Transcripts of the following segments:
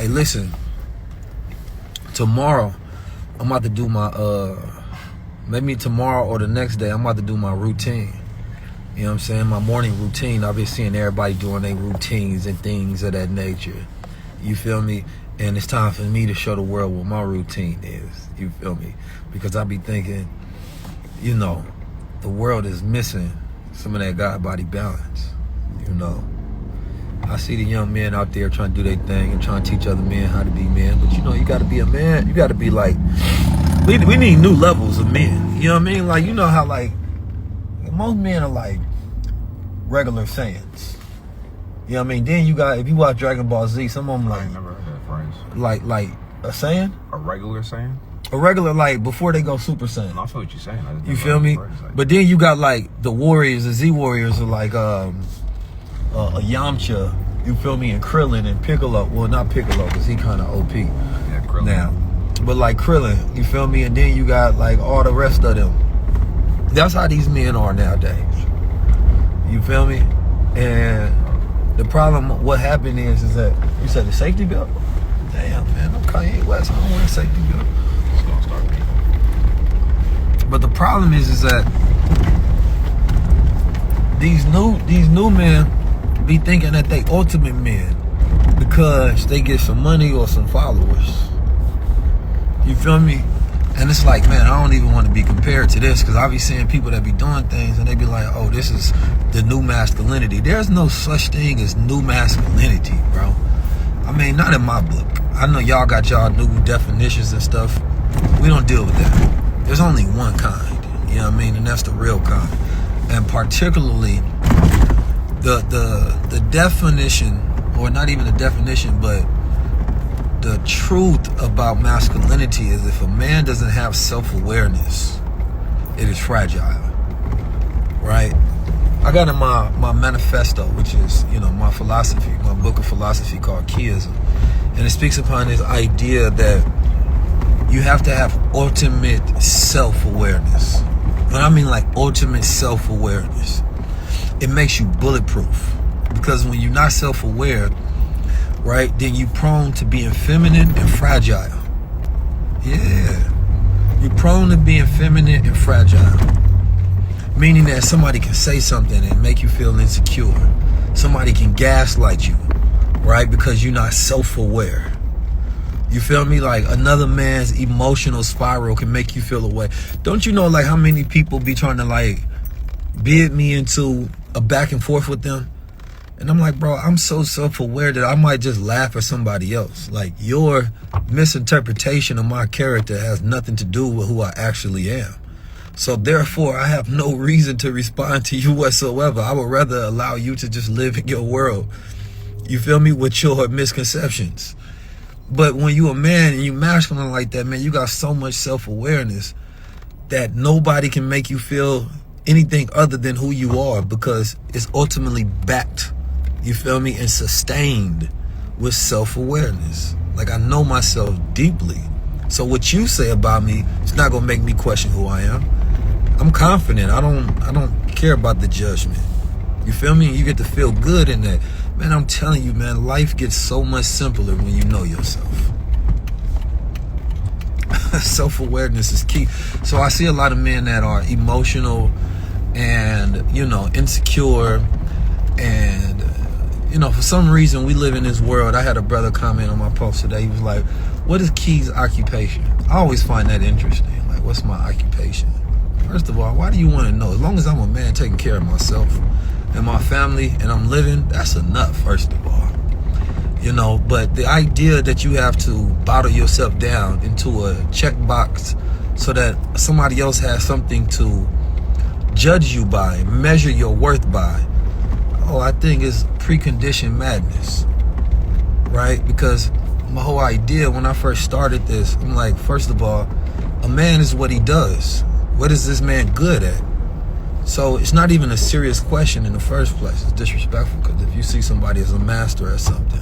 Hey, listen. Tomorrow, I'm about to do my maybe tomorrow or the next day, I'm about to do my routine. You know what I'm saying? My morning routine. I've been seeing everybody doing their routines and things of that nature. You feel me? And it's time for me to show the world what my routine is. You feel me? Because I be thinking, you know, the world is missing some of that God body balance. You know, I see the young men out there trying to do their thing and trying to teach other men how to be men. But you know, you got to be a man. You got to be like, we need new levels of men. You know what I mean? Like, you know how like most men are like regular Saiyans. You know what I mean? Then you got, if you watch Dragon Ball Z, some of them like, I ain't never heard that phrase. Like a Saiyan? A regular Saiyan? A regular, like before they go Super Saiyan. No, I feel what you're saying. You feel me? But then you got like the Warriors, the Z Warriors are like a Yamcha, you feel me, and Krillin and Piccolo. Well, not Piccolo, because he kind of OP Yeah, Krillin. now. But like Krillin, you feel me? And then you got like all the rest of them. That's how these men are nowadays. You feel me? And the problem, what happened is that you said the safety belt? Damn, man, I'm Kanye West. I don't want a safety belt. It's gonna start beating. But the problem is that these new men be thinking that they ultimate men because they get some money or some followers. You feel me? And it's like, man, I don't even want to be compared to this, because I be seeing people that be doing things and they be like, oh, this is the new masculinity. There's no such thing as new masculinity, bro. I mean, not in my book. I know y'all got y'all new definitions and stuff. We don't deal with that. There's only one kind, you know what I mean? And that's the real kind. And particularly the definition, or not even the definition, but the truth about masculinity is if a man doesn't have self-awareness, it is fragile, right? I got in my manifesto, which is, you know, my philosophy, my book of philosophy called Keyism. And it speaks upon this idea that you have to have ultimate self-awareness. When I mean like ultimate self-awareness, it makes you bulletproof. Because when you're not self-aware, right, then you're prone to being feminine and fragile. Yeah. You're prone to being feminine and fragile. Meaning that somebody can say something and make you feel insecure. Somebody can gaslight you, right, because you're not self-aware. You feel me? Like another man's emotional spiral can make you feel away. Don't you know like how many people be trying to like bid me into a back and forth with them? And I'm like, bro, I'm so self-aware that I might just laugh at somebody else. Like, your misinterpretation of my character has nothing to do with who I actually am. So therefore, I have no reason to respond to you whatsoever. I would rather allow you to just live in your world. You feel me? With your misconceptions. But when you a man and you masculine like that, man, you got so much self-awareness that nobody can make you feel anything other than who you are, because it's ultimately backed, you feel me, and sustained with self-awareness. Like, I know myself deeply. So what you say about me, it's not gonna make me question who I am. I'm confident. I don't care about the judgment. You feel me? You get to feel good in that. Man, I'm telling you, man, life gets so much simpler when you know yourself. Self-awareness is key. So I see a lot of men that are emotional and, you know, insecure, and, you know, for some reason we live in this world. I had a brother comment on my post today. He was like, what is Key's occupation? I always find that interesting. Like, what's my occupation? First of all, why do you want to know? As long as I'm a man taking care of myself and my family and I'm living, that's enough, first of all. You know, but the idea that you have to bottle yourself down into a checkbox so that somebody else has something to judge you by, measure your worth by, oh, I think it's preconditioned madness, right? Because my whole idea when I first started this, I'm like, first of all, a man is what he does. What is this man good at? So it's not even a serious question in the first place. It's disrespectful, because if you see somebody as a master at something,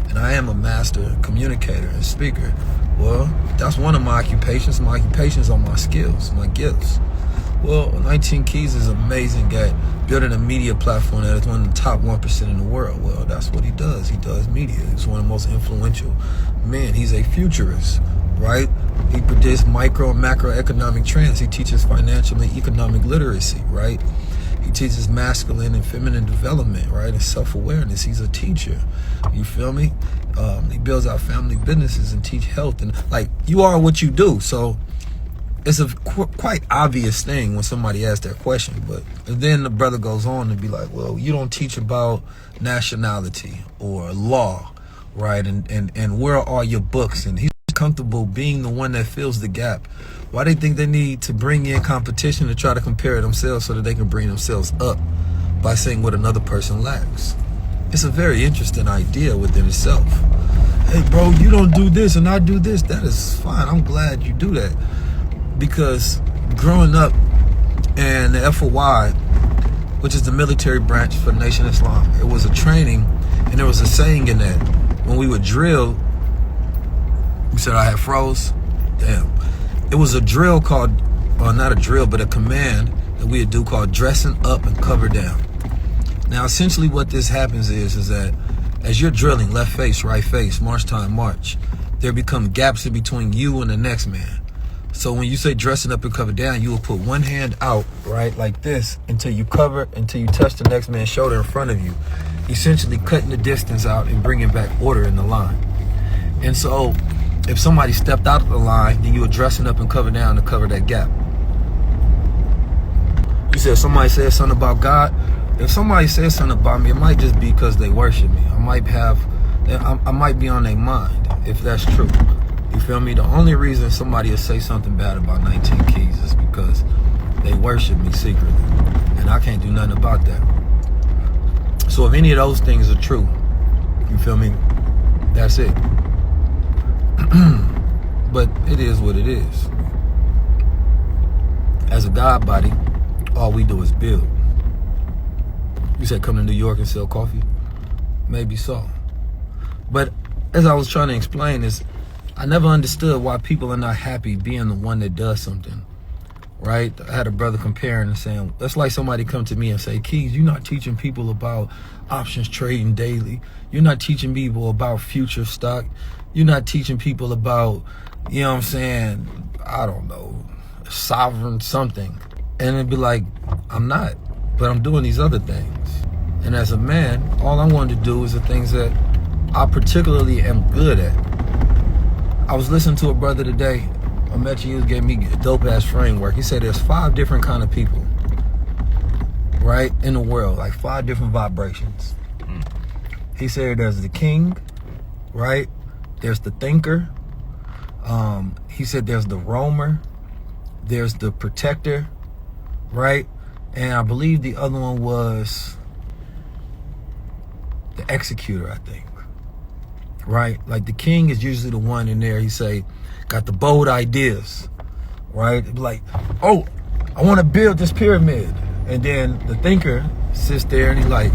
and I am a master communicator and speaker, well, that's one of my occupations. My occupations are my skills, my gifts. Well, 19 Keys is amazing at building a media platform that is one of the top 1% in the world. Well, that's what he does. He does media. He's one of the most influential men. He's a futurist, right? He predicts micro and macroeconomic trends. He teaches financial and economic literacy, right? He teaches masculine and feminine development, right? And self-awareness. He's a teacher. You feel me? He builds out family businesses and teach health. And like, you are what you do. So it's a quite obvious thing when somebody asks that question. But then the brother goes on to be like, well, you don't teach about nationality or law, right? And where are your books? And he's comfortable being the one that fills the gap. Why they think they need to bring in competition to try to compare themselves so that they can bring themselves up by saying what another person lacks? It's a very interesting idea within itself. Hey, bro, you don't do this and I do this. That is fine. I'm glad you do that. Because growing up in the FOI, which is the military branch for the Nation of Islam, it was a training, and there was a saying in that. When we would drill, you said I had froze? Damn. It was a drill called, or not a drill, but a command that we would do called dressing up and cover down. Now, essentially what this happens is that as you're drilling left face, right face, march time, march, there become gaps in between you and the next man. So when you say dressing up and cover down, you will put one hand out, right, like this, until you touch the next man's shoulder in front of you, essentially cutting the distance out and bringing back order in the line. And so if somebody stepped out of the line, then you were dressing up and cover down to cover that gap. You said somebody said something about God. If somebody says something about me, it might just be because they worship me. I might be on their mind, if that's true. You feel me? The only reason somebody will say something bad about 19 Keys is because they worship me secretly. And I can't do nothing about that. So if any of those things are true, you feel me? That's it. But it is what it is. As a God body, all we do is build. You said come to New York and sell coffee? Maybe so. But as I was trying to explain is, I never understood why people are not happy being the one that does something, right? I had a brother comparing and saying, that's like somebody come to me and say, Keys, you're not teaching people about options trading daily. You're not teaching people about future stock. You're not teaching people about, you know what I'm saying, I don't know, sovereign something. And it'd be like, I'm not, but I'm doing these other things. And as a man, all I'm going to do is the things that I particularly am good at. I was listening to a brother today. I met you, gave me a dope ass framework. He said there's 5 different kind of people, right, in the world, like 5 different vibrations. He said there's the king, right? There's the thinker. He said there's the roamer. There's the protector, right? And I believe the other one was the executor, I think. Right? Like the king is usually the one in there, he say, got the bold ideas, right? Like, oh, I want to build this pyramid. And then the thinker sits there and he's like,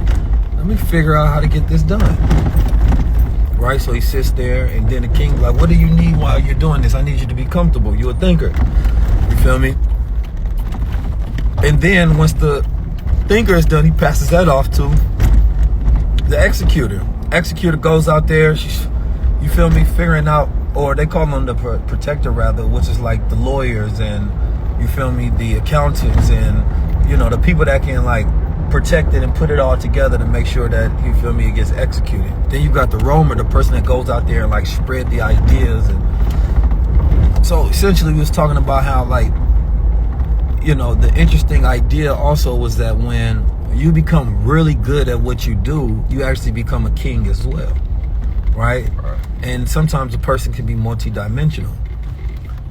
let me figure out how to get this done. Right? So he sits there and then the king like, what do you need while you're doing this? I need you to be comfortable. You're a thinker. You feel me? And then once the thinker is done, he passes that off to the executor. Executor goes out there, you feel me, figuring out, or they call them the protector rather, which is like the lawyers and, you feel me, the accountants and, you know, the people that can like protect it and put it all together to make sure that, you feel me, it gets executed. Then you got the roamer, the person that goes out there and like spread the ideas. And so essentially we was talking about how like, you know, the interesting idea also was that when you become really good at what you do, you actually become a king as well, right? And sometimes a person can be multidimensional.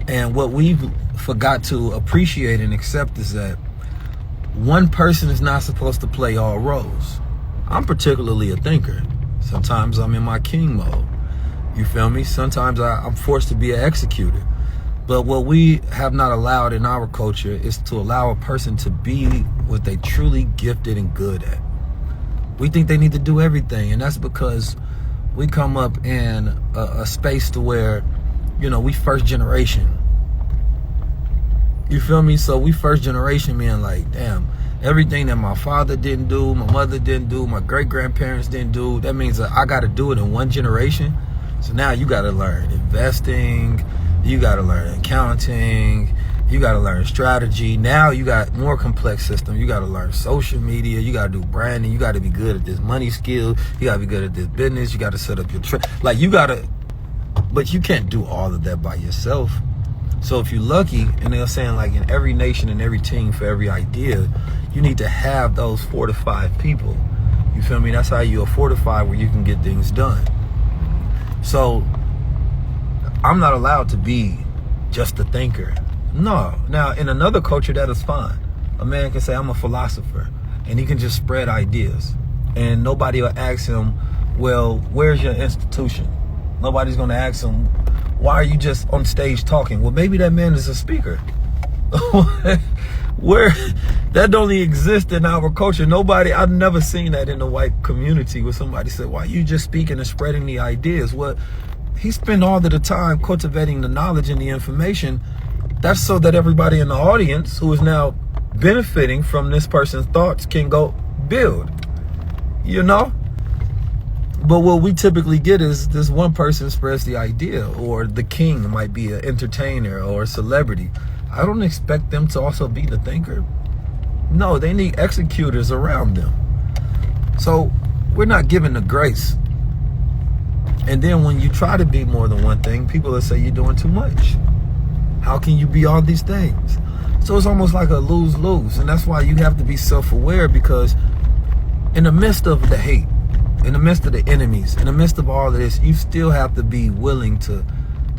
And what we've forgot to appreciate and accept is that one person is not supposed to play all roles. I'm particularly a thinker. Sometimes I'm in my king mode. You feel me? Sometimes I'm forced to be an executor. But what we have not allowed in our culture is to allow a person to be what they truly gifted and good at. We think they need to do everything, and that's because we come up in a space to where, you know, we first generation. You feel me? So we first generation man, like, damn, everything that my father didn't do, my mother didn't do, my great-grandparents didn't do, that means that I got to do it in one generation. So now you got to learn investing, you got to learn accounting, you got to learn strategy. Now you got more complex system. You got to learn social media. You got to do branding. You got to be good at this money skill. You got to be good at this business. You got to set up your like you got to, but you can't do all of that by yourself. So if you're lucky, and they're saying like in every nation and every team for every idea, you need to have those 4 to 5 people. You feel me? That's how you're fortified where you can get things done. So I'm not allowed to be just a thinker. No. Now, in another culture, that is fine. A man can say, I'm a philosopher, and he can just spread ideas. And nobody will ask him, well, where's your institution? Nobody's going to ask him, why are you just on stage talking? Well, maybe that man is a speaker. Where that don't even exist in our culture. I've never seen that in the white community where somebody said, why are you just speaking and spreading the ideas? Well, he spent all of the time cultivating the knowledge and the information. That's so that everybody in the audience who is now benefiting from this person's thoughts can go build, you know? But what we typically get is this one person spreads the idea, or the king might be an entertainer or a celebrity. I don't expect them to also be the thinker. No, they need executors around them. So we're not given the grace. And then when you try to be more than one thing, people will say you're doing too much. How can you be all these things? So it's almost like a lose-lose. And that's why you have to be self-aware, because in the midst of the hate, in the midst of the enemies, in the midst of all of this, you still have to be willing to